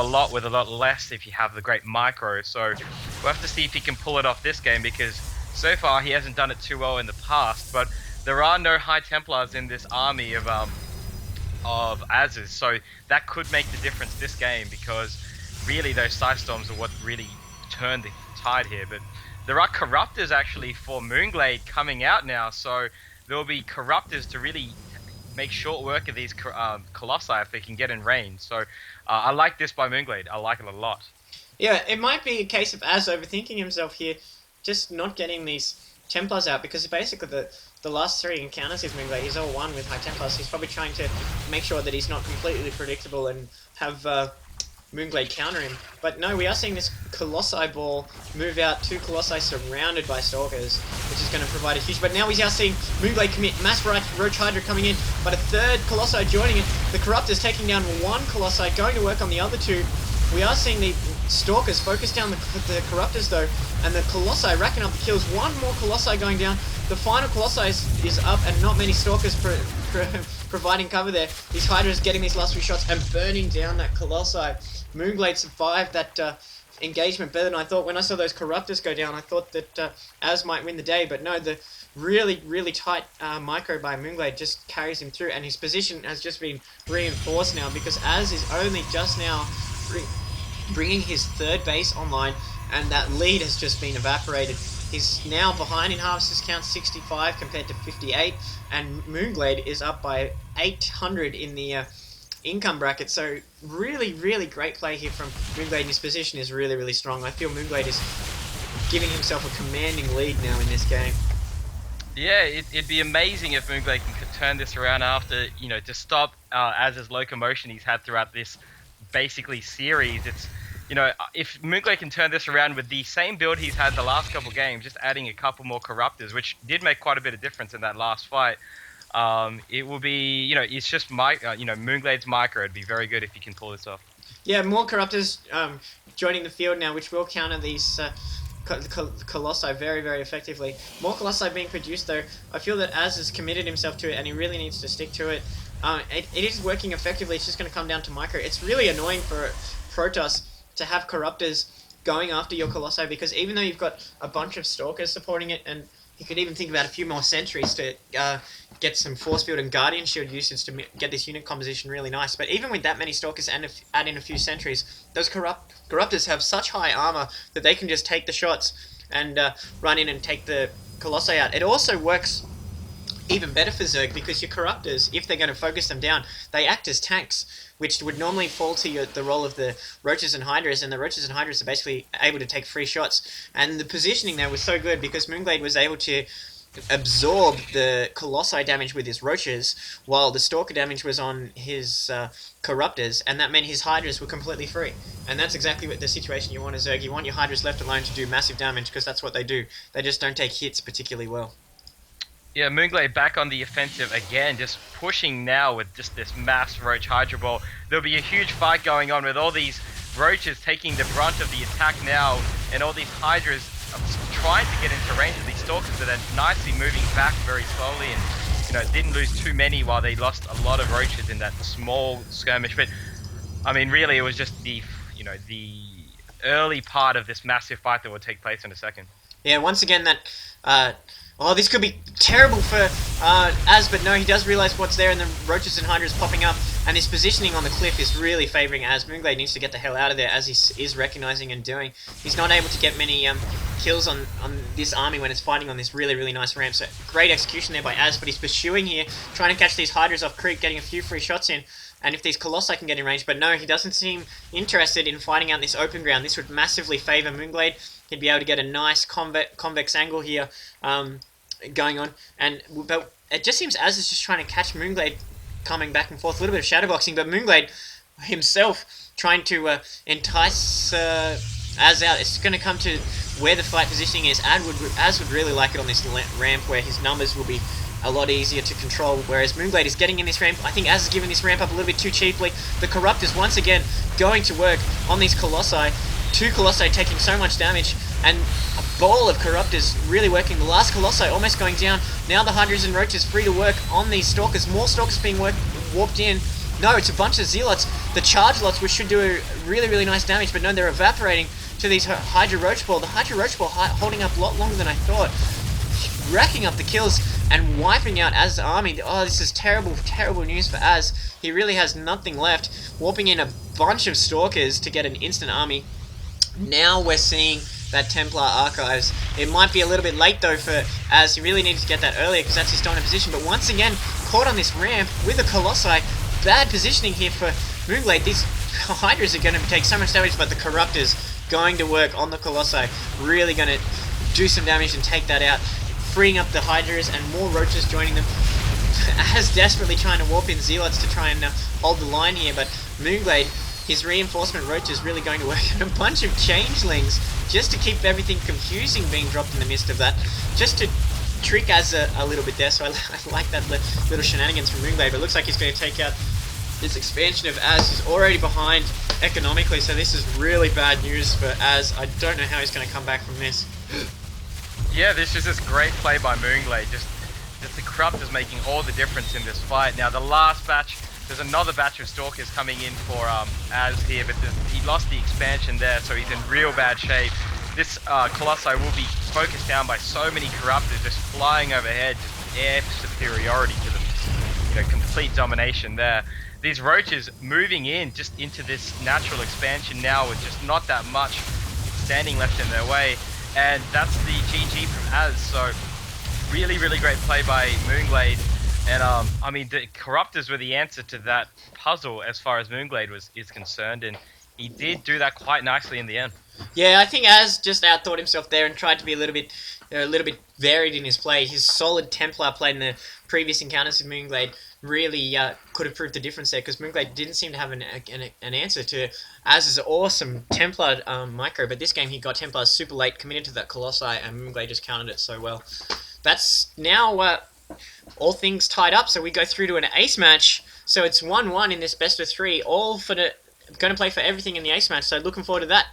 lot with a lot less if you have the great micro. So we'll have to see if he can pull it off this game, because so far he hasn't done it too well in the past. But there are no High Templars in this army of Az's, so that could make the difference this game, because really those Scythe Storms are what really turned the tide here. But there are Corruptors actually for mOOnGLaDe coming out now, so there will be Corruptors to really make short work of these Colossi if they can get in range. So I like this by mOOnGLaDe. I like it a lot. Yeah, it might be a case of Az overthinking himself here, just not getting these Templars out, because basically the last 3 encounters with mOOnGLaDe, he's all won with High Templars. He's probably trying to make sure that he's not completely predictable and have mOOnGLaDe counter him. But no, we are seeing this Colossi ball move out, 2 Colossi surrounded by Stalkers, which is going to provide a huge... But now we are seeing mOOnGLaDe commit, Mass Roach Hydra coming in, but a 3rd Colossi joining it. The Corruptors taking down 1 Colossi, going to work on the other 2. We are seeing the Stalkers focus down the Corruptors though, and the Colossi racking up the kills. 1 more Colossi going down. The final Colossi is up, and not many Stalkers providing cover there. These Hydras getting these last few shots and burning down that Colossi. mOOnGLaDe survived that engagement better than I thought. When I saw those Corruptors go down, I thought that Az might win the day, but no, the really tight micro by mOOnGLaDe just carries him through, and his position has just been reinforced now, because Az is only just now bringing his 3rd base online, and that lead has just been evaporated. He's now behind in harvesters count, 65 compared to 58, and mOOnGLaDe is up by 800 in the income bracket. So really great play here from mOOnGLaDe. His position is really strong. I feel mOOnGLaDe is giving himself a commanding lead now in this game. Yeah, it'd be amazing if mOOnGLaDe can turn this around after, you know, to stop Az's locomotion he's had throughout this basically series. It's, you know, if mOOnGLaDe can turn this around with the same build he's had the last couple games, just adding a couple more Corruptors, which did make quite a bit of difference in that last fight, it will be, you know, it's just mOOnGLaDe's micro. It'd be very good if he can pull this off. Yeah, more Corruptors joining the field now, which will counter these Colossi very effectively. More Colossi being produced though. I feel that Az has committed himself to it, and he really needs to stick to it. It is working effectively. It's just going to come down to micro. It's really annoying for Protoss to have Corruptors going after your Colossi, because even though you've got a bunch of Stalkers supporting it, and you could even think about a few more sentries to get some Force Field and Guardian Shield usage to get this unit composition really nice. But even with that many Stalkers and add in a few sentries, those Corruptors have such high armor that they can just take the shots and run in and take the Colossi out. It also works even better for Zerg, because your Corruptors, if they're going to focus them down, they act as tanks, which would normally fall to the role of the Roaches and Hydras, and the Roaches and Hydras are basically able to take free shots. And the positioning there was so good, because mOOnGLaDe was able to absorb the Colossi damage with his Roaches, while the Stalker damage was on his Corruptors, and that meant his Hydras were completely free. And that's exactly what the situation you want as Zerg. You want your Hydras left alone to do massive damage, because that's what they do. They just don't take hits particularly well. Yeah, mOOnGLaDe back on the offensive again, just pushing now with just this mass Roach Hydra ball. There'll be a huge fight going on with all these Roaches taking the brunt of the attack now, and all these Hydras trying to get into range of these Stalkers, but then nicely moving back very slowly, and, you know, didn't lose too many while they lost a lot of Roaches in that small skirmish. But I mean, really, it was just the, you know, the early part of this massive fight that will take place in a second. Yeah, once again that oh, this could be terrible for Az, but no, he does realise what's there, and the Roaches and Hydras popping up, and his positioning on the cliff is really favouring Az. mOOnGLaDe needs to get the hell out of there, as he is recognising and doing. He's not able to get many kills on this army when it's fighting on this really nice ramp, so great execution there by Az, but he's pursuing here, trying to catch these Hydras off creep, getting a few free shots in, and if these Colossi can get in range, but no, he doesn't seem interested in fighting out this open ground. This would massively favour mOOnGLaDe. He'd be able to get a nice convex angle here going on, but it just seems Az is just trying to catch mOOnGLaDe coming back and forth, a little bit of shadowboxing, but mOOnGLaDe himself trying to entice Az out. It's going to come to where the fight positioning is. Az would really like it on this ramp, where his numbers will be a lot easier to control, whereas mOOnGLaDe is getting in this ramp. I think Az is giving this ramp up a little bit too cheaply. The Corruptors once again going to work on these Colossi. 2 Colossi taking so much damage, and a ball of Corruptors really working. The last Colossi almost going down. Now the Hydras and Roaches free to work on these Stalkers. More Stalkers being warped in. No, it's a bunch of Zealots. the charge lots, which should do really nice damage, but no, they're evaporating to these Hydra Roach Ball. The Hydra Roach Ball holding up a lot longer than I thought, racking up the kills and wiping out Az's army. Oh, this is terrible news for Az. He really has nothing left, warping in a bunch of Stalkers to get an instant army. Now we're seeing that Templar Archives. It might be a little bit late though for Az. He really needed to get that earlier because that's his dominant position, but once again, caught on this ramp with the Colossi. Bad positioning here for mOOnGLaDe. These Hydras are going to take so much damage, but the Corruptors going to work on the Colossi. Really going to do some damage and take that out. Freeing up the Hydras and more Roaches joining them. Az desperately trying to warp in Zealots to try and hold the line here, but mOOnGLaDe, his reinforcement Roach is really going to work. And a bunch of Changelings just to keep everything confusing being dropped in the midst of that. Just to trick Az a little bit there, so I like that little shenanigans from mOOnGLaDe, but it looks like he's going to take out this expansion of Az. He's already behind economically, so this is really bad news for Az. I don't know how he's going to come back from this. Yeah, this is just great play by mOOnGLaDe. Just the Corruptors making all the difference in this fight. Now the last batch, there's another batch of Stalkers coming in for Az here, but he lost the expansion there, so he's in real bad shape. This Colossi will be focused down by so many Corruptors just flying overhead, just air superiority to them, you know, complete domination there. These Roaches moving in just into this natural expansion now with just not that much standing left in their way, and that's the GG from Az. So really great play by mOOnGLaDe, and I mean the Corruptors were the answer to that puzzle as far as mOOnGLaDe is concerned, and he did do that quite nicely in the end. Yeah, I think Az just outthought himself there and tried to be a little bit varied in his play. His solid Templar play in the previous encounters with mOOnGLaDe really could have proved the difference there, because mOOnGLaDe didn't seem to have an answer to Az's awesome Templar micro, but this game he got Templars super late, committed to that Colossi, and mOOnGLaDe just countered it so well. That's now all things tied up, so we go through to an ace match. So it's 1-1 in this best of 3, all for the going to play for everything in the ace match, so looking forward to that.